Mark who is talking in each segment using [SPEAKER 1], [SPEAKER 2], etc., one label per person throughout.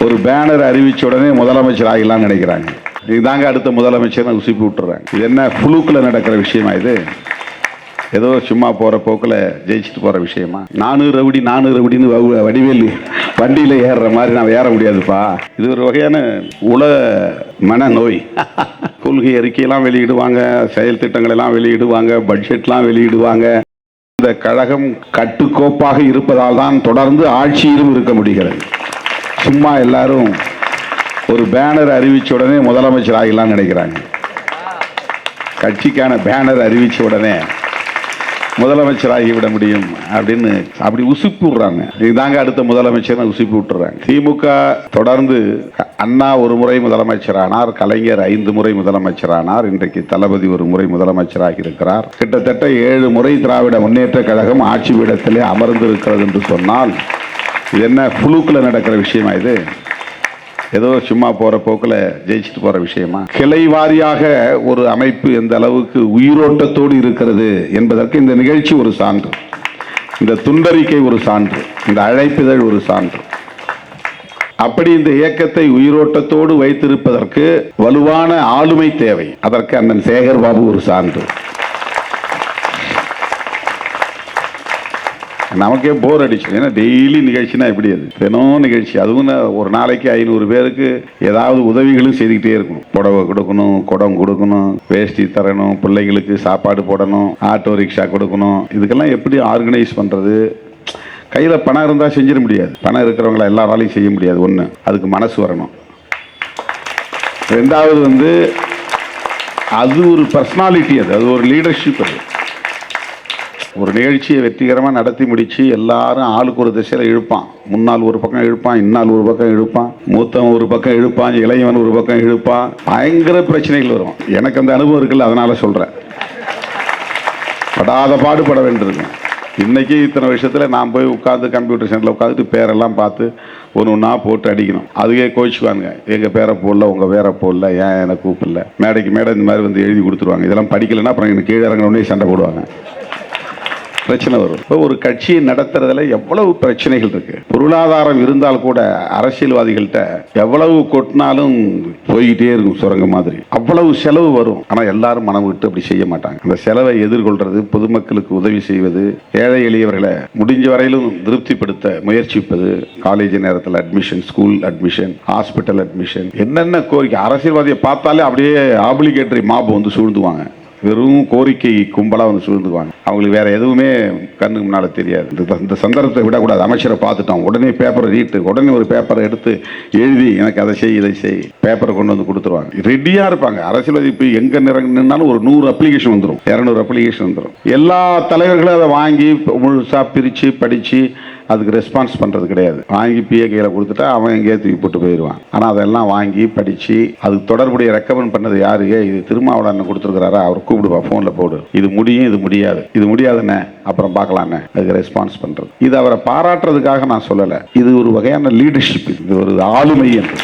[SPEAKER 1] ஒரு பேனர் அறிவிச்ச உடனே முதலமைச்சர் ஆகிடலாம்னு நினைக்கிறாங்க. இதுதாங்க அடுத்த முதலமைச்சர் உசுப்பி விட்டுறாங்க. இது என்ன புழுக்குல நடக்கிற விஷயமா? இது ஏதோ சும்மா போற போக்குல ஜெயிச்சுட்டு போற விஷயமா? 400 ரவுடின்னு வடிவேல் வண்டியில ஏறுற மாதிரி நான் ஏற முடியாதுப்பா. இது ஒரு வகையான உல மனநோய். கொள்கை அறிக்கையெல்லாம் வெளியிடுவாங்க, செயல் திட்டங்கள் எல்லாம் வெளியிடுவாங்க, பட்ஜெட்லாம் வெளியிடுவாங்க. இந்த கழகம் கட்டுக்கோப்பாக இருப்பதால் தான் தொடர்ந்து ஆட்சியிலும் இருக்க முடிகிறது. சும்மா எல்லாரும் ஒரு பேனர் அறிவிச்ச உடனே முதலமைச்சர் ஆகிடலாம்னு நினைக்கிறாங்க. கட்சிக்கான பேனர் அறிவிச்ச உடனே முதலமைச்சர் ஆகிவிட முடியும் அப்படின்னு அப்படி உசுப்பி விடுறாங்க. இதுதாங்க அடுத்த முதலமைச்சர் உசுப்பி விட்டுறாங்க. திமுக தொடர்ந்து அண்ணா ஒரு முறை முதலமைச்சரானார், கலைஞர் 5 முறை முதலமைச்சரானார், இன்றைக்கு தளபதி ஒரு முறை முதலமைச்சராக இருக்கிறார். கிட்டத்தட்ட 7 முறை திராவிட முன்னேற்ற கழகம் ஆட்சி பீடத்திலே அமர்ந்து இருக்கிறது என்று சொன்னால் இது என்ன புழுக்குல நடக்கிற விஷயமா? இது ஏதோ சும்மா போற போக்குல ஜெயிச்சுட்டு போற விஷயமா? கிளை வாரியாக ஒரு அமைப்பு எந்த அளவுக்கு உயிரோட்டத்தோடு இருக்கிறது என்பதற்கு இந்த நிகழ்ச்சி ஒரு சான்று, இந்த துண்டறிக்கை ஒரு சான்று, இந்த அழைப்பிதழ் ஒரு சான்று. அப்படி இந்த இயக்கத்தை உயிரோட்டத்தோடு வைத்திருப்பதற்கு வலுவான ஆளுமை தேவை. அதற்கு அண்ணன் சேகர் பாபு ஒரு சான்று. நமக்கே போர் அடிச்சு, ஏன்னா டெய்லி நிகழ்ச்சினா எப்படி? அது தினம் நிகழ்ச்சி, அதுவும் ஒரு நாளைக்கு 500 பேருக்கு ஏதாவது உதவிகளும் செய்துக்கிட்டே இருக்கணும். புடவை கொடுக்கணும், குடம் கொடுக்கணும், வேஷ்டி தரணும், பிள்ளைங்களுக்கு சாப்பாடு போடணும், ஆட்டோ ரிக்ஷா கொடுக்கணும். இதுக்கெல்லாம் எப்படி ஆர்கனைஸ் பண்றது? கையில் பணம் இருந்தால் செஞ்சிட முடியாது. பணம் இருக்கிறவங்கள எல்லாராலையும் செய்ய முடியாது. ஒன்று, அதுக்கு மனசு வரணும். ரெண்டாவது அது ஒரு பர்சனாலிட்டி, அது ஒரு லீடர்ஷிப். அது ஒரு நிகழ்ச்சியை வெற்றிகரமாக நடத்தி முடிச்சு எல்லாரும் ஆளுக்கு ஒரு திசையில் இழுப்பான். முன்னால் ஒரு பக்கம் இழுப்பான், இன்னால் ஒரு பக்கம் இழுப்பான், மூத்தவன் ஒரு பக்கம் இழுப்பான், இளையவன் ஒரு பக்கம் இழுப்பான். பயங்கர பிரச்சனைகள் வரும். எனக்கு அந்த அனுபவம் இருக்குல்ல, அதனால சொல்றேன். படாத பாடுபட வேண்டியிருக்கும். இன்னைக்கு இத்தனை வருஷத்தில் நான் போய் உட்காந்து கம்ப்யூட்டர் சென்டரில் உட்காந்துட்டு பேரெல்லாம் பார்த்து ஒன்று ஒன்றா போட்டு அடிக்கணும். அதுவே கோச்சிக்குவாங்க, எங்கள் பேரை போடல, உங்கள் பேரை போடல, ஏன் எனக்கு கூப்பிடல. மேடைக்கு மேடை இந்த மாதிரி எழுதி கொடுத்துருவாங்க. இதெல்லாம் படிக்கலைன்னா அப்புறம் எனக்கு கீழே இறங்கினோடனே சண்டை போடுவாங்க, பிரச்சனை வரும். இப்போ ஒரு கட்சியை நடத்துறதுல எவ்வளவு பிரச்சனைகள் இருக்கு. பொருளாதாரம் இருந்தால் கூட அரசியல்வாதிகள்கிட்ட எவ்வளவு கொட்டினாலும் போய்கிட்டே இருக்கும் சுரங்க மாதிரி. அவ்வளவு செலவு வரும். ஆனா எல்லாரும் மனம் விட்டு அப்படி செய்ய மாட்டாங்க. அந்த செலவை எதிர்கொள்றது, பொதுமக்களுக்கு உதவி செய்வது, ஏழை எளியவர்களை முடிஞ்ச வரையிலும் திருப்திப்படுத்த முயற்சிப்பது, காலேஜ் நேரத்தில் admission, school admission, hospital admission, என்னென்ன கோரிக்கை. அரசியல்வாதியை பார்த்தாலே அப்படியே ஆப்ளிகேட்டரி மாப் சூழ்ந்துவாங்க. வெறும் கோரிக்கை கும்பலாக சூழ்ந்துக்குவாங்க. அவங்களுக்கு வேற எதுவுமே கண்ணுக்கு முன்னால தெரியாது. இந்த சந்தர்ப்பத்தை விடக்கூடாது. அமைச்சரை பார்த்துட்டோம், உடனே பேப்பரை ரீட்டு, உடனே ஒரு பேப்பரை எடுத்து எழுதி எனக்கு அதை செய் இதை செய், பேப்பரை கொண்டு வந்து கொடுத்துருவாங்க. ரெடியா இருப்பாங்க. அரசியல்வாதி இப்போ எங்க நின்னாலும் ஒரு 100 அப்ளிகேஷன் வந்துடும், 200 அப்ளிகேஷன் வந்துடும். எல்லா தலைவர்களும் அதை வாங்கி முழுசா பிரிச்சு படிச்சு அதுக்கு ரெஸ்பான்ஸ் பண்ணுறது கிடையாது. வாங்கி பிஏ கையில் கொடுத்துட்டா அவன் எங்கேயே தூக்கி போட்டு போயிடுவான். ஆனால் அதெல்லாம் வாங்கி படித்து அதுக்கு தொடர்புடைய ரெக்கமெண்ட் பண்ணது யாருக்கு? இது திருமாவளவன் கொடுத்துருக்கிறாரா, அவர் கூப்பிடுவா, ஃபோனில் போடு, இது முடியும், இது முடியாது, இது முடியாதுண்ணே, அப்புறம் பார்க்கலாண்ணே, அதுக்கு ரெஸ்பான்ஸ் பண்ணுறது. இது அவரை பாராட்டுறதுக்காக நான் சொல்லலை. இது ஒரு வகையான லீடர்ஷிப், இது ஒரு ஆளுமை என்று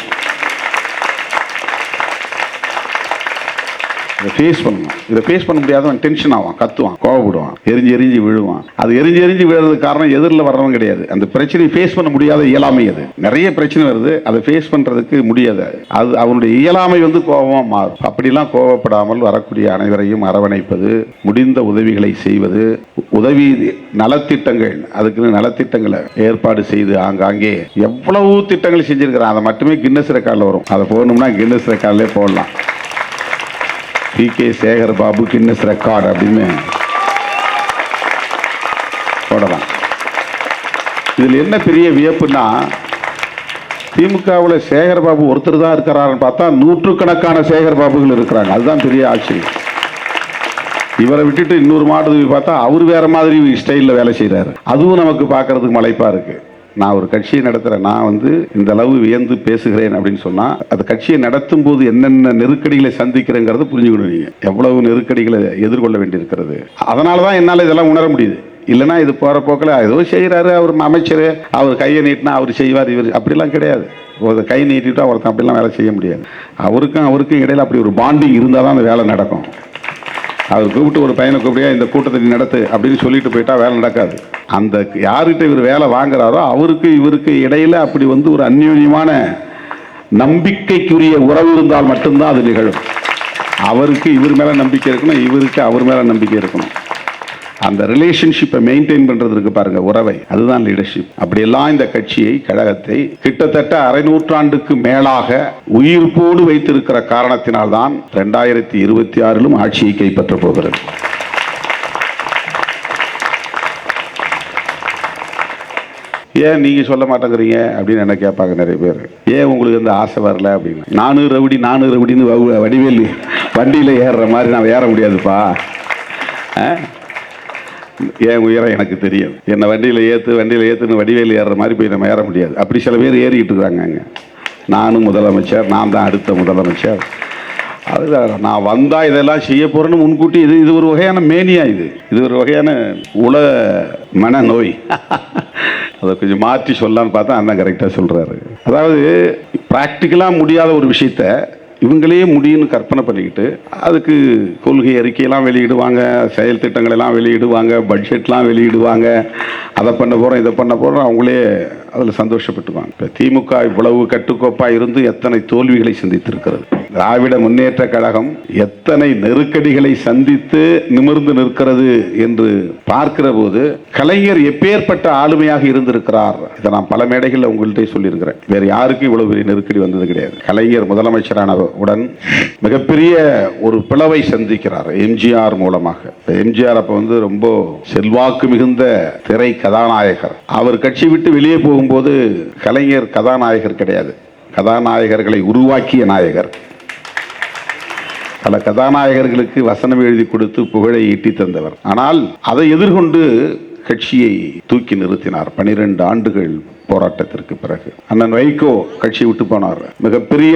[SPEAKER 1] இதை ஃபேஸ் பண்ணணும். இதை ஃபேஸ் பண்ண முடியாதவன் டென்ஷன் ஆவான், கத்துவான், கோவப்படுவான், எரிஞ்சு விழுவான். அது எரிஞ்சு விழுறதுக்கு காரணம் எதிரில் வர்றவன் கிடையாது. அந்த பிரச்சனையை ஃபேஸ் பண்ண முடியாத இயலாமை. அது நிறைய பிரச்சனை வருது, அதை ஃபேஸ் பண்றதுக்கு முடியாது. அது அவனுடைய இயலாமை கோபமா மாறும். அப்படிலாம் கோவப்படாமல் வரக்கூடிய அனைவரையும் அரவணைப்பது, முடிந்த உதவிகளை செய்வது, உதவி நலத்திட்டங்கள், அதுக்கு நலத்திட்டங்களை ஏற்பாடு செய்து ஆங்காங்கே எவ்வளவு திட்டங்கள் செஞ்சிருக்கிறான். அதை மட்டுமே கின்னஸ் ரெக்கார்டில் வரும். அதை போகணும்னா கின்னஸ் ரெக்கார்ட்லேயே போடலாம். PK Shekhar Babu Guinness record அப்படின்னு போடலாம். இதில் என்ன பெரிய வியப்புன்னா, திமுகவில் சேகர் பாபு ஒருத்தர் தான் இருக்கிறாருன்னு பார்த்தா நூற்றுக்கணக்கான சேகர் பாபுகள் இருக்கிறாங்க. அதுதான் பெரிய ஆச்சரியம். இவரை விட்டுட்டு இன்னொரு மாடு பார்த்தா அவர் வேற மாதிரி ஸ்டைலில் வேலை செய்கிறாரு. அதுவும் நமக்கு பார்க்கறதுக்கு மலைப்பா இருக்கு. நான் ஒரு கட்சியை நடத்துகிறேன், நான் இந்த அளவு வியந்து பேசுகிறேன் அப்படின்னு சொன்னால் அந்த கட்சியை நடத்தும் போது என்னென்ன நெருக்கடிகளை சந்திக்கிறேங்கிறத புரிஞ்சுக்கணும். நீங்கள் எவ்வளவு நெருக்கடிகளை எதிர்கொள்ள வேண்டியிருக்கிறது. அதனால தான் என்னால் இதெல்லாம் உணர முடியுது. இல்லைனா இது போகிற போக்கில் ஏதோ செய்கிறாரு, அவர் அமைச்சர், அவர் கையை நீட்டினா அவர் செய்வார், இவர் அப்படிலாம் கிடையாது. ஒரு கை நீட்டிட்டு அவருக்கு அப்படிலாம் வேலை செய்ய முடியாது. அவருக்கும் இடையில அப்படி ஒரு பாண்டிங் இருந்தால் தான் அந்த வேலை நடக்கும். அவர் கூப்பிட்டு ஒரு பையனை கூப்பிடியா இந்த கூட்டத்தை நடத்து அப்படின்னு சொல்லிட்டு போயிட்டா வேலை நடக்காது. அந்த யார்கிட்ட இவர் வேலை வாங்குறாரோ அவருக்கு இவருக்கு இடையில அப்படி ஒரு அந்யோன்யமான நம்பிக்கைக்குரிய உறவு இருந்தால் மட்டும்தான் அது நிகழும். அவருக்கு இவர் மேல நம்பிக்கை இருக்கணும், இவருக்கு அவர் மேல நம்பிக்கை இருக்கணும். அந்த ரிலேஷன்ஷிப்பை மெயின்டைன் பண்றதுக்கு பாருங்க, உறவை, அதுதான் லீடர்ஷிப். அப்படியெல்லாம் இந்த கட்சியை, கழகத்தை கிட்டத்தட்ட அரை நூற்றாண்டுக்கு மேலாக உயிர்ப்போடு வைத்திருக்கிற காரணத்தினால்தான் 2026 ஆட்சியை கைப்பற்ற போகிறது. ஏன் நீங்க சொல்ல மாட்டேங்கிறீங்க அப்படின்னு என்ன கேட்பாங்க நிறைய பேர். ஏன் உங்களுக்கு இந்த ஆசை வரல அப்படின்னு. நானூறு ரவுடின்னு வடிவேல் வண்டியில ஏறுற மாதிரி நான் ஏற முடியாதுப்பா. என் உயரம் எனக்கு தெரியும். என்னை வண்டியில் ஏற்றுன்னு வடிவேல் ஏறுற மாதிரி போய் நம்ம ஏற முடியாது. அப்படி சில பேர் ஏறிக்கிட்டு இருக்கிறாங்க. அங்கே நானும் முதலமைச்சர், நான் தான் அடுத்த முதலமைச்சர், அதுதான் நான் வந்தால் இதெல்லாம் செய்ய போகிறேன்னு முன்கூட்டி இது ஒரு வகையான மேனியா, இது ஒரு வகையான உல மனநோய். அதை கொஞ்சம் மாற்றி சொல்லலான்னு பார்த்தா அண்ணன் கரெக்டாக சொல்கிறாரு. அதாவது ப்ராக்டிக்கலாக முடியாத ஒரு விஷயத்த இவங்களே முடியும்னு கற்பனை பண்ணிக்கிட்டு அதுக்கு கொள்கை அறிக்கையெல்லாம் வெளியிடுவாங்க, செயல் திட்டங்களெல்லாம் வெளியிடுவாங்க, பட்ஜெட்லாம் வெளியிடுவாங்க, அதை பண்ண போகிறோம் இதை பண்ண போகிறோம், அவங்களே அதில் சந்தோஷப்பட்டுவாங்க. இப்போ திமுக இவ்வளவு கட்டுக்கோப்பாக இருந்து எத்தனை தோல்விகளை சந்தித்திருக்கிறது. திராவிட முன்னேற்ற கழகம் எத்தனை நெருக்கடிகளை சந்தித்து நிமிர்ந்து நிற்கிறது என்று பார்க்கிற போது கலைஞர் எப்பேற்பட்ட ஆளுமையாக இருந்திருக்கிறார். இதை நான் பல மேடைகளில் உங்கள்கிட்ட சொல்லியிருக்கிறேன். வேற யாருக்கும் இவ்வளவு பெரிய நெருக்கடி வந்தது கிடையாது. கலைஞர் முதலமைச்சரான உடன் மிகப்பெரிய ஒரு பிளவை சந்திக்கிறார் எம்ஜிஆர் மூலமாக. எம்ஜிஆர் அப்ப ரொம்ப செல்வாக்கு மிகுந்த திரை கதாநாயகர். அவர் கட்சி விட்டு வெளியே போகும்போது கலைஞர் கதாநாயகர் கிடையாது, கதாநாயகர்களை உருவாக்கிய நாயகர். பல கதாநாயகர்களுக்கு வசனம் எழுதி கொடுத்து புகழை ஈட்டி தந்தவர். ஆனால் அதை எதிர்கொண்டு கட்சியை தூக்கி நிறுத்தினார். 12 ஆண்டுகள் போராட்டத்திற்கு பிறகு அண்ணன் வைகோ கட்சி விட்டு போனார். மிகப்பெரிய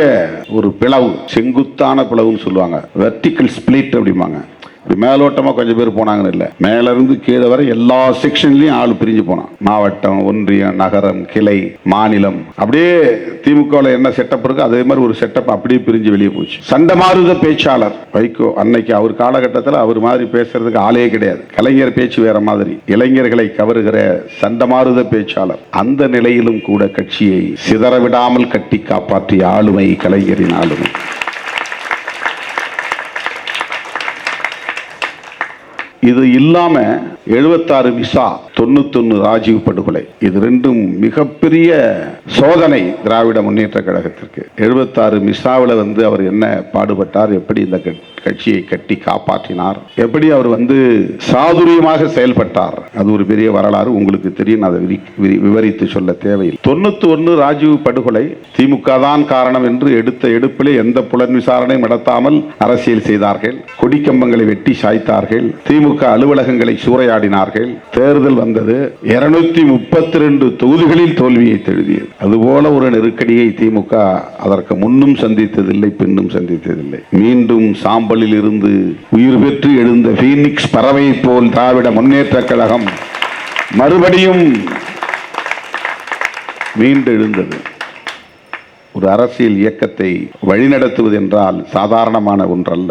[SPEAKER 1] ஒரு பிளவு, செங்குத்தான பிளவுன்னு சொல்லுவாங்க, வெர்டிக்கல் ஸ்பிளிட் அப்படிம்பாங்க. மேலோட்டமா கொஞ்சம் பேர் போனாங்கன்னு இல்லை, மேல இருந்து கீழே வரை எல்லா செக்ஷன்லயும் ஆள் பிரிஞ்சு போனான். மாவட்டம், ஒன்றியம், நகரம், கிளை, மாநிலம், அப்படியே திமுகவில் என்ன செட்டப் இருக்கு அதே மாதிரி ஒரு செட்டப் அப்படியே பிரிஞ்சு வெளியே போச்சு. சண்டமாருத பேச்சாளர் வைகோ. அன்னைக்கு அவர் காலகட்டத்தில் அவர் மாதிரி பேசுறதுக்கு ஆளே கிடையாது. கலைஞர் பேச்சு வேற மாதிரி, இளைஞர்களை கவருகிற சண்டமாருத பேச்சாளர். அந்த நிலையிலும் கூட கட்சியை சிதறவிடாமல் கட்டி காப்பாற்றிய ஆளுமை கலைஞரின் ஆளுமை. இது இல்லாம 76 விசா, 91 ராஜீவ் படுகொலை, இது ரெண்டும் மிகப்பெரிய சோதனை திராவிட முன்னேற்ற கழகத்திற்கு. 76 மிசாவில் அவர் என்ன பாடுபட்டார், எப்படி இந்த கட்சியை கட்டி காப்பாற்றினார், எப்படி அவர் சாதுரியமாக செயல்பட்டார், அது ஒரு பெரிய வரலாறு. உங்களுக்கு தெரியும், அதை விவரித்து சொல்ல தேவையில்லை. 91 ராஜீவ் படுகொலை திமுக தான் காரணம் என்று எடுத்த எடுப்பிலே எந்த புலன் விசாரணையும் நடத்தாமல் அரசியல் செய்தார்கள். கொடிக்கம்பங்களை வெட்டி சாய்த்தார்கள். திமுக அலுவலகங்களை சூறையாடினார்கள். தேர்தல் வந்தது, 232 தொகுதிகளில் தோல்வியை தழுவியது. அதுபோல ஒரு நெருக்கடியை திமுக அதற்கு முன்னும் சந்தித்ததில்லை, பின்னும் சந்தித்ததில்லை. மீண்டும் சாம்பலில் இருந்து உயிர் பெற்று எழுந்த பீனிக்ஸ் பறவை போல் திராவிட முன்னேற்ற கழகம் மறுபடியும் மீண்டெழுந்தது. ஒரு அரசியல் இயக்கத்தை வழிநடத்துவது என்றால் சாதாரணமான ஒன்றல்ல.